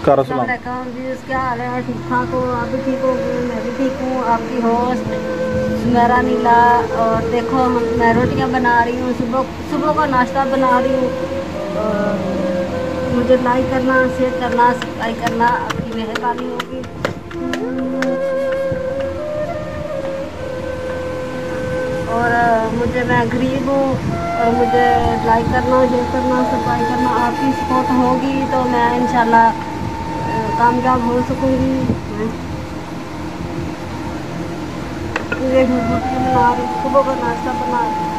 Views क्या हाल है? ठीक ठाक हो? आप भी ठीक हो? मैं भी ठीक हूँ। आपकी होस्ट सुमेरा नीला। और देखो मैं रोटियां बना रही हूँ, सुबह सुबह का नाश्ता बना रही हूँ। और मुझे लाइक करना, शेयर करना, सब्सक्राइब करना आपकी मेहरबानी होगी। और मैं गरीब हूँ और मुझे लाइक करना, शेयर करना, सब्सक्राइब करना आपकी सपोर्ट होगी तो मैं इंशाल्लाह कामयाब हो सकूँगी। ये रोटियां बना रही हूँ, सुबह का नाश्ता बना रही हूँ।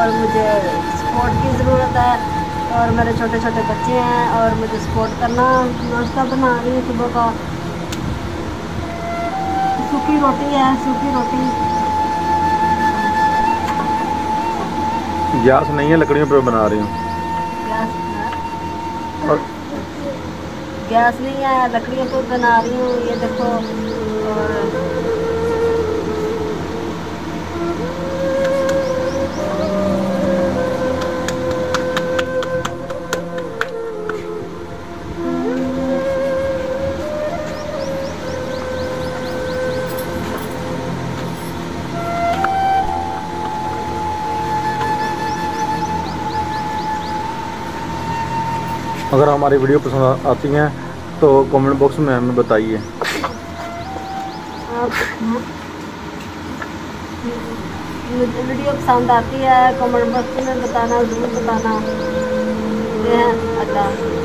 और मुझे सपोर्ट की ज़रूरत है और मेरे छोटे छोटे बच्चे हैं और मुझे सपोर्ट करना। नाश्ता बना रही हूँ सुबह का, सूखी रोटी है, सूखी रोटी। गैस नहीं है, लकड़ियों पर बना रही हूँ। गैस और गैस नहीं है, लकड़ियों पर बना रही हूँ। ये देखो। और अगर हमारी वीडियो पसंद आती हैं तो कमेंट बॉक्स में हमें बताइए। मुझे वीडियो पसंद आती है, कमेंट बॉक्स में बताना, ज़रूर बताना। अल्लाह।